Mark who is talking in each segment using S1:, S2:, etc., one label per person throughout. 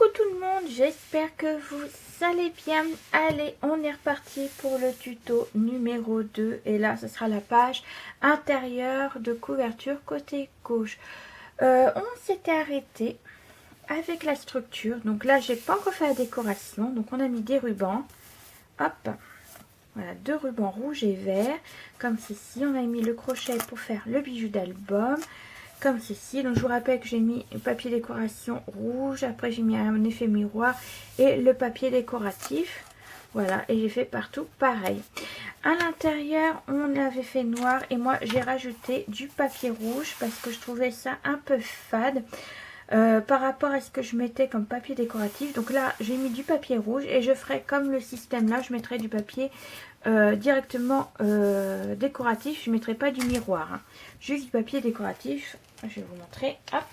S1: Coucou tout le monde, j'espère que vous allez bien. Allez, on est reparti pour le tuto numéro 2 et là ce sera la page intérieure de couverture côté gauche. On s'était arrêté avec la structure, donc là j'ai pas encore fait la décoration, donc on a mis des rubans, hop, voilà, deux rubans rouges et verts comme ceci. On a mis le crochet pour faire le bijou d'album comme ceci. Donc je vous rappelle que j'ai mis le papier décoration rouge, après j'ai mis un effet miroir et le papier décoratif, voilà, et j'ai fait partout pareil. À l'intérieur on avait fait noir et moi j'ai rajouté du papier rouge parce que je trouvais ça un peu fade par rapport à ce que je mettais comme papier décoratif. Donc là j'ai mis du papier rouge et je ferai comme le système là, je mettrai du papier directement décoratif, je ne mettrai pas du miroir, hein. Juste du papier décoratif. Je vais vous montrer, hop,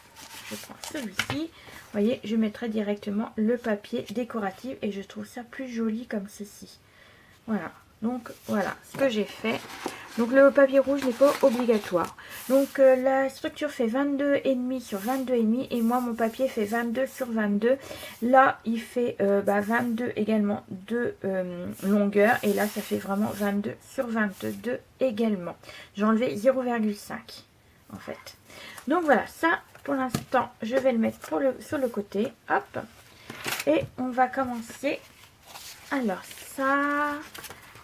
S1: je prends celui-ci, vous voyez, je mettrai directement le papier décoratif et je trouve ça plus joli comme ceci. Voilà, donc voilà ce que j'ai fait. Donc le papier rouge n'est pas obligatoire. Donc la structure fait 22,5 sur 22,5 et moi mon papier fait 22 sur 22. Là il fait 22 également de longueur et là ça fait vraiment 22 sur 22 également. J'ai enlevé 0,5 en fait. Donc voilà, ça pour l'instant je vais le mettre sur le côté, hop, et on va commencer. Alors ça,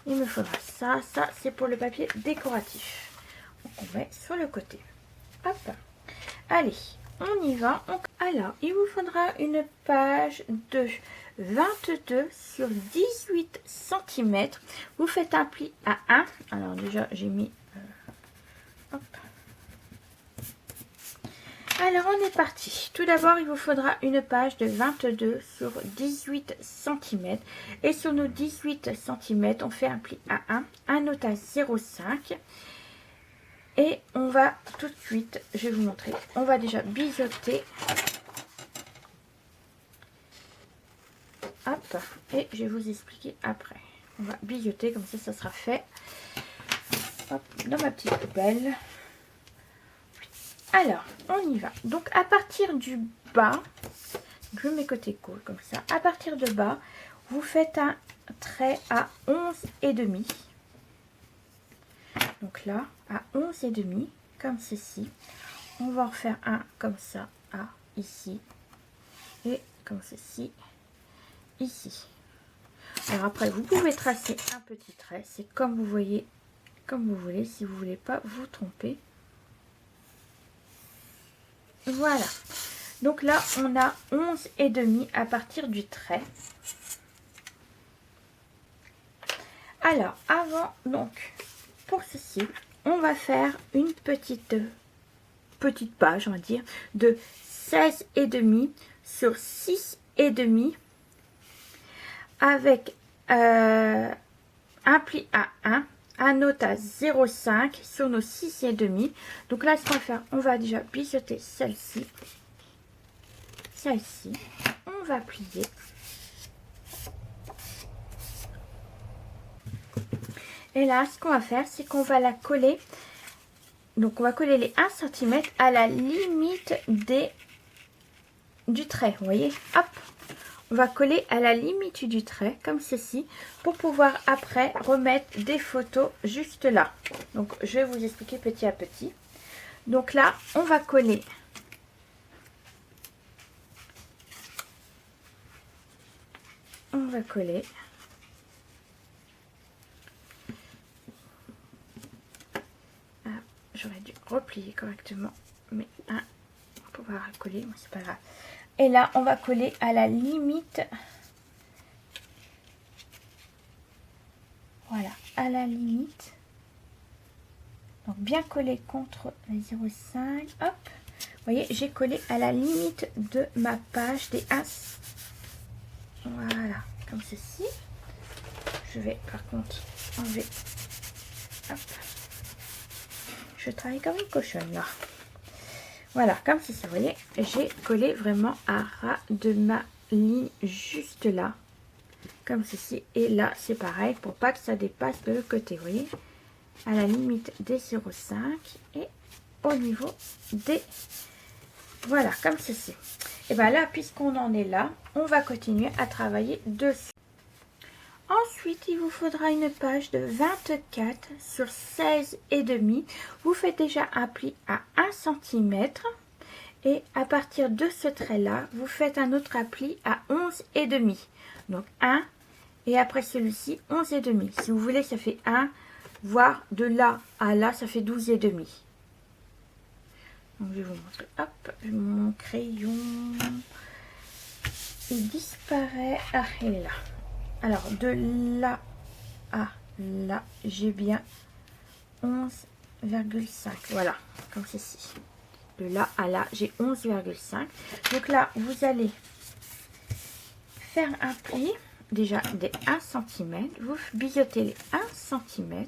S1: il me faudra ça c'est pour le papier décoratif. Donc on met sur le côté, hop, allez on y va. Alors il vous faudra une page de 22 sur 18 cm. Vous faites un pli à 1. Alors déjà j'ai mis hop. Alors on est parti. Tout d'abord il vous faudra une page de 22 sur 18 cm. Et sur nos 18 cm on fait un pli à 1 autre à 0,5. Et on va tout de suite, je vais vous montrer, on va déjà biseauter. Hop, et je vais vous expliquer après. On va biseauter, comme ça sera fait. Hop, dans ma petite poubelle. Alors, on y va. Donc, à partir du bas, je mets côté gauche comme ça. À partir de bas, vous faites un trait à 11,5. Donc là, à 11,5, comme ceci. On va en refaire un comme ça, à ici. Et comme ceci, ici. Alors après, vous pouvez tracer un petit trait. C'est comme vous voyez, comme vous voulez, si vous voulez pas vous tromper. Voilà, donc là on a 11,5 à partir du trait. Alors avant, donc pour ceci on va faire une petite page, on va dire, de 16,5 sur 6,5 avec un pli à 1 autre à 0,5 sur nos 6,5. Donc là ce qu'on va faire, on va déjà biseauter celle-ci, on va plier, et là ce qu'on va faire c'est qu'on va la coller. Donc on va coller les 1 cm à la limite du trait, vous voyez, hop, on va coller à la limite du trait comme ceci pour pouvoir après remettre des photos juste là. Donc je vais vous expliquer petit à petit. Donc là on va coller ah, j'aurais dû replier correctement, mais pour pouvoir coller, c'est pas grave. Et là on va coller à la limite, voilà, à la limite, donc bien collé contre les 0,5, hop, vous voyez, j'ai collé à la limite de ma page des As, voilà, comme ceci. Je vais par contre enlever, hop, je travaille comme une cochonne là. Voilà, comme ceci, vous voyez, j'ai collé vraiment à ras de ma ligne juste là, comme ceci. Et là, c'est pareil, pour pas que ça dépasse de l'autre côté, vous voyez, à la limite des 0,5 et au niveau des Voilà, comme ceci. Et bien là, puisqu'on en est là, on va continuer à travailler dessus. Ensuite, il vous faudra une page de 24 sur 16,5. Vous faites déjà un pli à 1 cm. Et à partir de ce trait-là, vous faites un autre appli à 11,5. Donc 1, et après celui-ci, 11,5. Si vous voulez, ça fait 1, voire de là à là, ça fait 12,5. Donc je vais vous montrer. Hop, mon crayon. Il disparaît. Ah, il est là. Alors, de là à là, j'ai bien 11,5. Voilà, comme ceci. De là à là, j'ai 11,5. Donc là, vous allez faire un pli, déjà des 1 cm. Vous biseautez les 1 cm,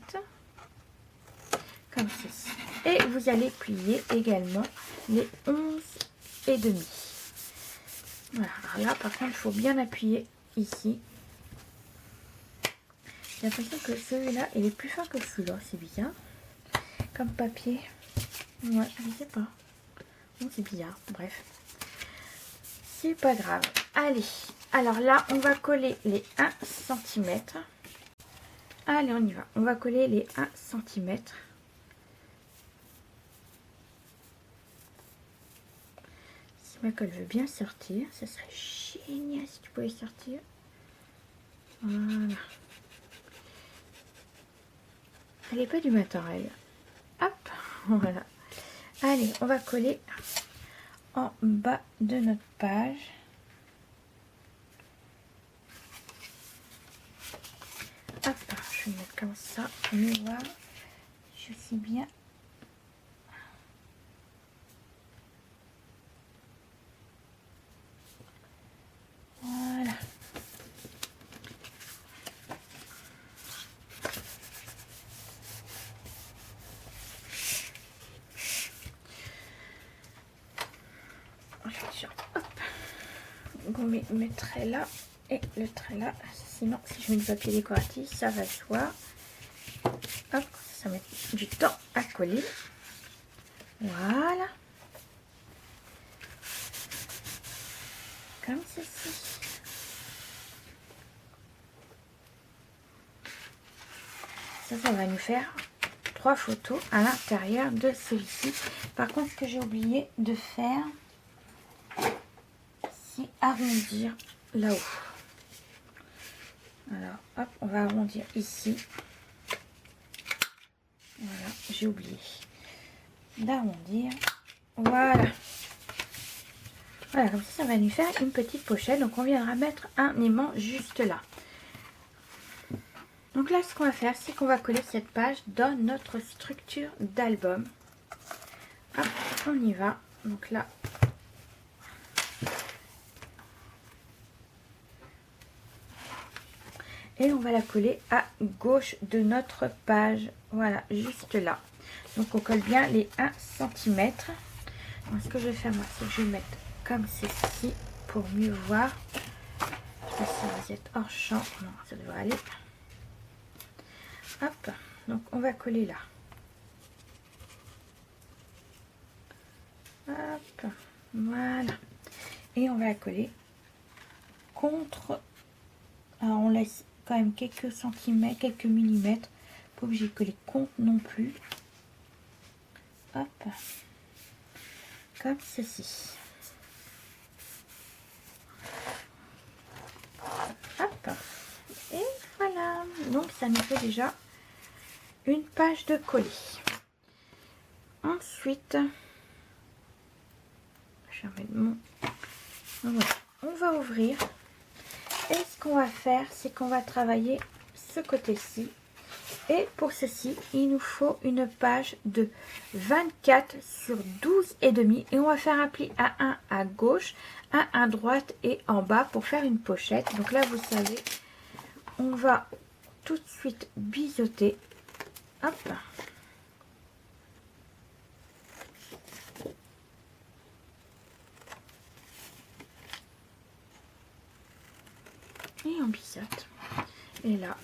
S1: comme ceci. Et vous allez plier également les 11,5. Voilà, alors là, par contre, il faut bien appuyer ici. J'ai l'impression que celui-là, il est plus fin que celui-là, c'est bizarre. Comme papier. Ouais, je sais pas. Bon, c'est bizarre, bref. C'est pas grave. Allez, alors là, on va coller les 1 cm. Allez, on y va. On va coller les 1 cm. Si ma colle veut bien sortir, ça serait génial si tu pouvais sortir. Voilà. Elle n'est pas du matin, elle. Hop, voilà. Allez, on va coller en bas de notre page. Hop, je vais mettre comme ça, mieux voir. Je sais bien. Voilà. Hop. On met le trait là et le trait là. Sinon, si je mets du papier décoratif, ça va se voir. Hop, ça met du temps à coller. Voilà. Comme ceci. Ça va nous faire 3 photos à l'intérieur de celui-ci. Par contre, ce que j'ai oublié de faire, c'est arrondir là-haut. Alors, hop, on va arrondir ici. Voilà, j'ai oublié d'arrondir. Voilà. Voilà, comme ça va nous faire une petite pochette. Donc, on viendra mettre un aimant juste là. Donc là, ce qu'on va faire, c'est qu'on va coller cette page dans notre structure d'album. Hop, on y va. Donc là, et on va la coller à gauche de notre page. Voilà, juste là. Donc on colle bien les 1 cm. Donc, ce que je vais faire moi, c'est que je vais mettre comme ceci pour mieux voir. Je sais pas si vous êtes hors champ. Non, ça devrait aller. Hop, donc on va coller là. Hop, voilà. Et on va la coller contre. Alors on laisse quand même quelques centimètres, quelques millimètres. Pas obligé de coller contre non plus. Hop, comme ceci. Hop, et voilà. Donc ça nous fait déjà une page de colis. Ensuite, je vais remettre mon... Voilà. On va ouvrir. Et ce qu'on va faire, c'est qu'on va travailler ce côté-ci. Et pour ceci, il nous faut une page de 24 sur 12,5. Et on va faire un pli à 1 à gauche, un à droite et en bas pour faire une pochette. Donc là, vous savez, on va tout de suite biseauter. Hop. Et on biseaute. Et là,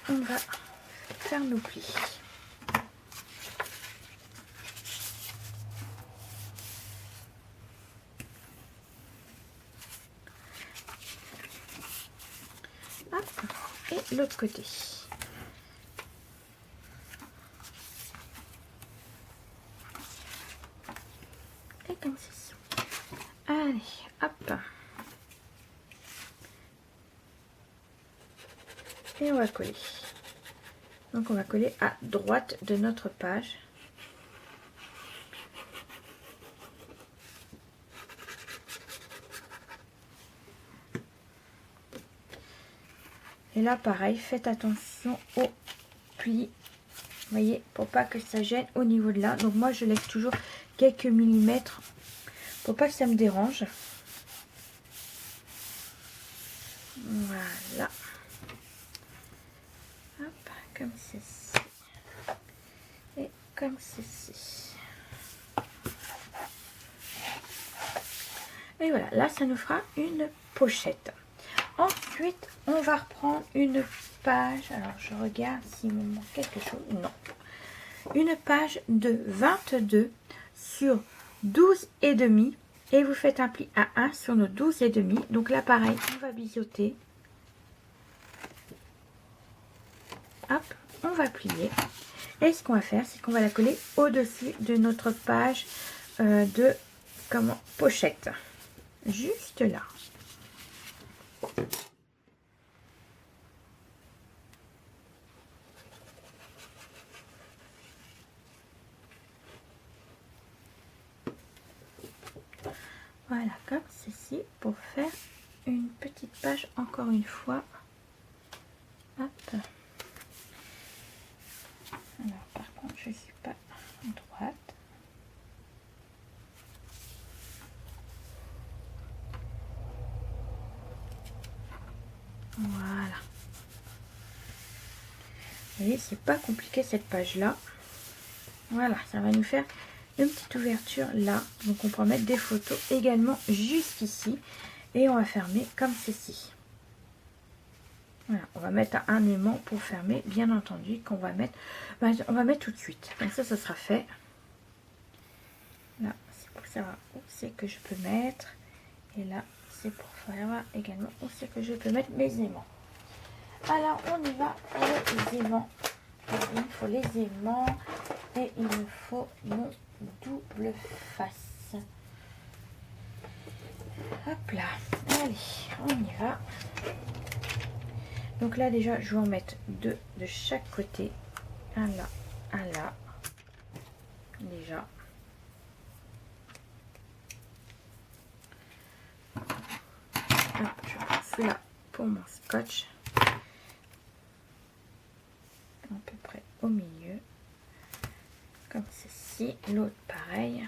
S1: on va faire nos plis. l'autre côté. Et comme ceci. Allez, hop. Et on va coller. Donc on va coller à droite de notre page. Et là pareil, faites attention au pli. Vous voyez, pour pas que ça gêne au niveau de là. Donc moi je laisse toujours quelques millimètres pour pas que ça me dérange. Voilà. Hop, comme ceci. Et comme ceci. Et voilà, là ça nous fera une pochette. Ensuite, on va reprendre une page. Alors, je regarde s'il me manque quelque chose. Non. Une page de 22 sur 12 et demi. Et vous faites un pli à 1 sur nos 12 et demi. Donc là, pareil, on va biseauter. Hop, on va plier. Et ce qu'on va faire, c'est qu'on va la coller au-dessus de notre page de pochette. Juste là. Voilà, comme ceci, pour faire une petite page encore une fois. Hop. Alors, par contre, je ne suis pas à droite. Voilà. Vous voyez, c'est pas compliqué cette page-là. Voilà, ça va nous faire une petite ouverture là. Donc, on peut mettre des photos également juste ici. Et on va fermer comme ceci. Voilà, on va mettre un aimant pour fermer, bien entendu, qu'on va mettre, on va mettre tout de suite. Comme ça sera fait. Là, c'est pour savoir où c'est que je peux mettre. Et là, c'est pour savoir également où c'est que je peux mettre mes aimants. Alors, on y va pour les aimants. Il me faut les aimants et il me faut mon double face. Hop là, allez, on y va. Donc là déjà, je vais en mettre deux de chaque côté. Un là, un là. Déjà. Hop, je prends celui-là pour mon scotch. À peu près au milieu. Comme ceci. L'autre pareil.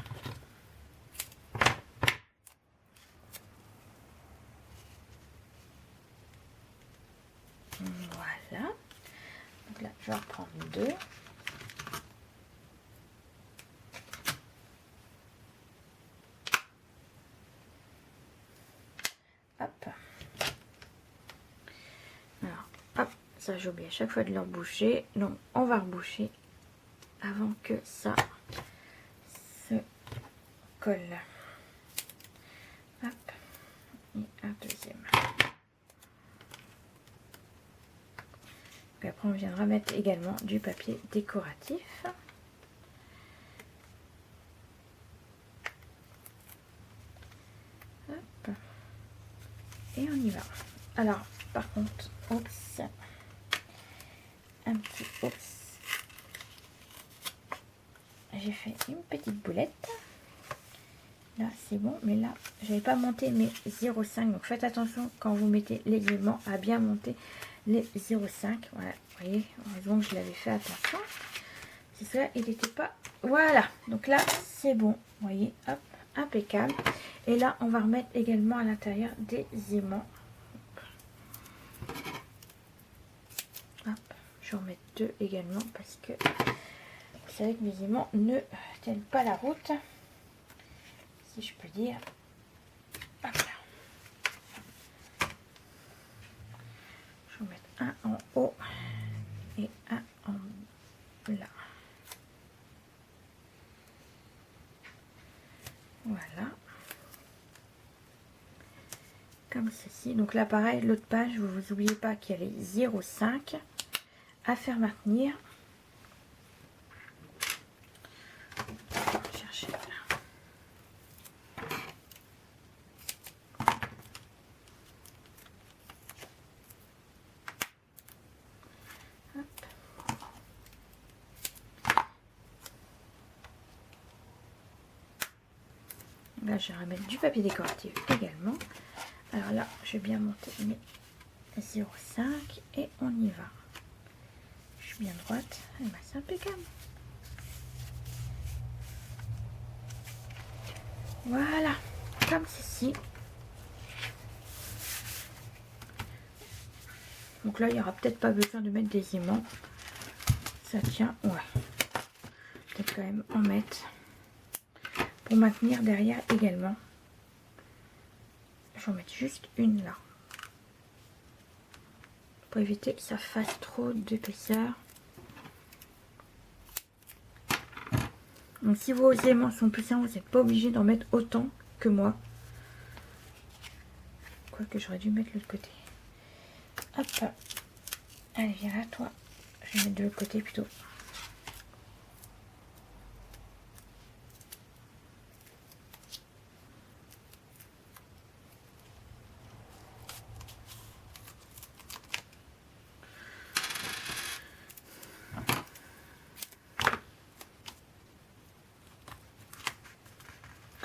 S1: Voilà. Donc là, je vais reprendre deux. Hop. Alors, hop, ça j'oublie à chaque fois de le reboucher. Donc, on va reboucher avant que ça se colle. Hop. Et un deuxième. Et après, on viendra mettre également du papier décoratif. Hop. Et on y va. Alors, par contre, oups, un petit oups. J'ai fait une petite boulette. Là, c'est bon, mais là, j'avais pas monté mes 0,5. Donc, faites attention quand vous mettez les aimants à bien monter les 0,5. Voilà, vous voyez, heureusement que je l'avais fait attention. C'est ça, il n'était pas... Voilà, donc là, c'est bon. Vous voyez, hop, impeccable. Et là, on va remettre également à l'intérieur des aimants. Hop, je vais en mettre deux également parce que vous savez que mes aimants ne tiennent pas la route. Si je peux dire. Hop là. Je vais mettre un en haut et un en là. Voilà. Comme ceci. ceci. Donc là pareil, l'autre page, vous n'oubliez pas qu'il y a les 0,5 à faire maintenir. Chercher là. Là, je vais remettre du papier décoratif également. Alors là, je vais bien monter mes 0,5 et on y va. Je suis bien droite. Et ben, c'est impeccable. Voilà, comme ceci. Donc là, il n'y aura peut-être pas besoin de mettre des aimants. Ça tient, ouais. Peut-être quand même en mettre. Pour maintenir derrière également. Je vais en mettre juste une là. Pour éviter que ça fasse trop d'épaisseur. Donc si vos aimants sont puissants, vous n'êtes pas obligé d'en mettre autant que moi. Quoique j'aurais dû mettre l'autre côté. Hop. Allez, viens là, toi. Je vais mettre de l'autre côté plutôt.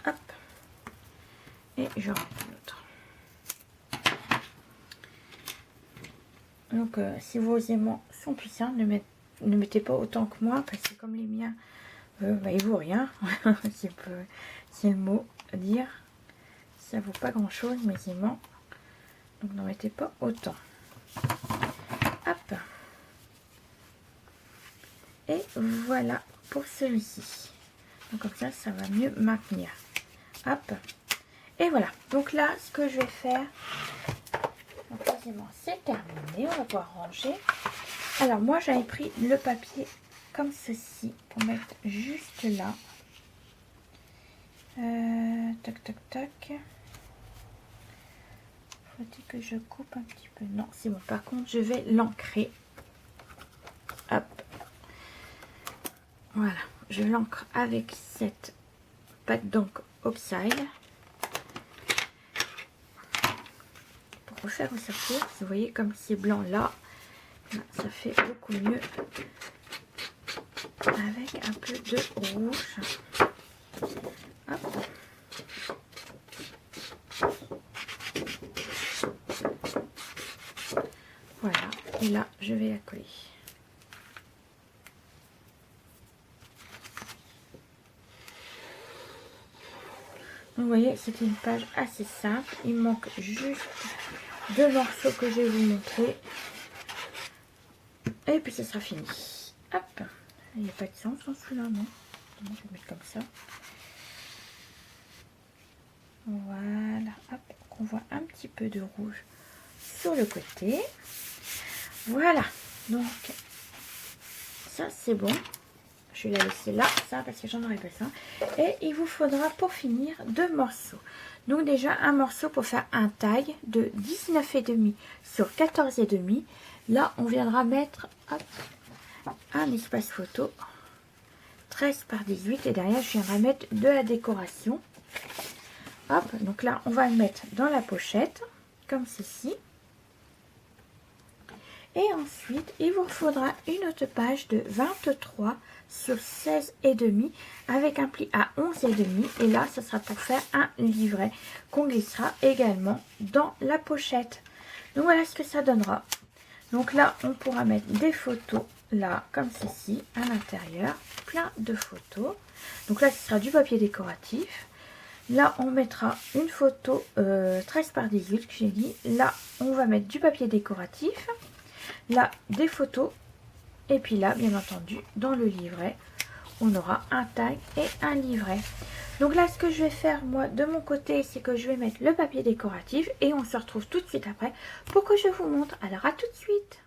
S1: Hop. Et je remets l'autre. Donc si vos aimants sont puissants, ne mettez pas autant que moi, parce que comme les miens, bah, ils vaut rien. C'est le mot à dire. Ça vaut pas grand chose mes aimants. Donc n'en mettez pas autant. Hop. Et voilà pour celui-ci. Donc comme ça va mieux maintenir. Hop. Et voilà. Donc là, ce que je vais faire, donc forcément c'est terminé. On va pouvoir ranger. Alors moi, j'avais pris le papier comme ceci pour mettre juste là. Tac, tac, tac. Faut-il que je coupe un petit peu? Non, c'est bon. Par contre, je vais l'ancrer. Hop. Voilà. Je l'ancre avec cette pâte d'encre Oxide. Pour refaire ressortir, vous voyez comme c'est blanc là, ça fait beaucoup mieux avec un peu de rouge. Hop. Voilà, et là je vais la coller. Donc, vous voyez, c'était une page assez simple. Il manque juste deux morceaux que je vais vous montrer. Et puis ce sera fini. Hop. Il n'y a pas de sens en celui-là, non? Je vais mettre comme ça. Voilà. Hop. On voit un petit peu de rouge sur le côté. Voilà. Donc, ça c'est bon. Je vais la laisser là, ça, parce que j'en aurai besoin. Et il vous faudra pour finir deux morceaux. Donc déjà un morceau pour faire un taille de 19,5 sur 14,5. Là, on viendra mettre hop, un espace photo 13 par 18. Et derrière, je viendrai mettre de la décoration. Hop, donc là, on va le mettre dans la pochette, comme ceci. Et ensuite, il vous faudra une autre page de 23 sur 16,5 avec un pli à 11,5. Et là, ça sera pour faire un livret qu'on glissera également dans la pochette. Donc voilà ce que ça donnera. Donc là, on pourra mettre des photos là, comme ceci, à l'intérieur. Plein de photos. Donc là, ce sera du papier décoratif. Là, on mettra une photo 13 par 18 que j'ai dit. Là, on va mettre du papier décoratif. Là, des photos. Et puis là, bien entendu, dans le livret, on aura un tag et un livret. Donc là, ce que je vais faire, moi, de mon côté, c'est que je vais mettre le papier décoratif. Et on se retrouve tout de suite après pour que je vous montre. Alors, à tout de suite.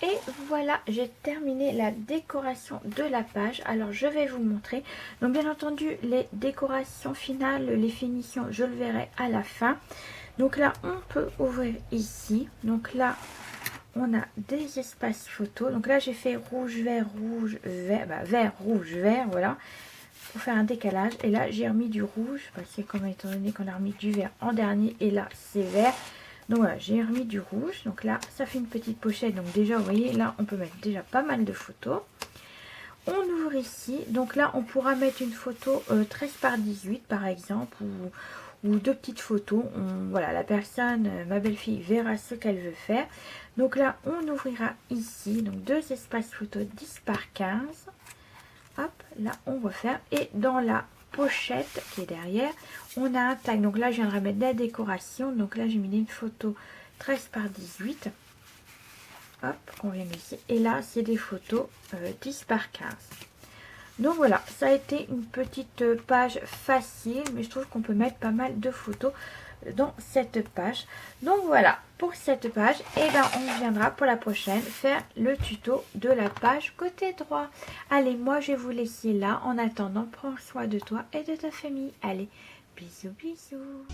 S1: Et voilà, j'ai terminé la décoration de la page. Alors je vais vous montrer. Donc bien entendu, les décorations finales, les finitions, je le verrai à la fin. Donc là, on peut ouvrir ici. Donc là, on a des espaces photos. Donc là, j'ai fait rouge, vert, vert, rouge, vert, voilà. Pour faire un décalage. Et là, j'ai remis du rouge. Parce que comme étant donné qu'on a remis du vert en dernier. Et là, c'est vert. Donc voilà, j'ai remis du rouge. Donc là, ça fait une petite pochette. Donc déjà, vous voyez, là, on peut mettre déjà pas mal de photos. On ouvre ici. Donc là, on pourra mettre une photo 13 par 18 par exemple. Ou deux petites photos. Voilà, la personne, ma belle-fille, verra ce qu'elle veut faire. Donc là, on ouvrira ici. Donc deux espaces photos 10 par 15. Hop, là, on va faire. Et dans la pochette qui est derrière, on a un tag. Donc là, je viendrai mettre de la décoration. Donc là, j'ai mis une photo 13 par 18. Hop, on vient ici. Et là, c'est des photos 10 par 15. Donc voilà, ça a été une petite page facile, mais je trouve qu'on peut mettre pas mal de photos dans cette page. Donc voilà, pour cette page, et ben on viendra pour la prochaine faire le tuto de la page côté droit. Allez, moi je vais vous laisser là. En attendant, prends soin de toi et de ta famille. Allez, bisous bisous.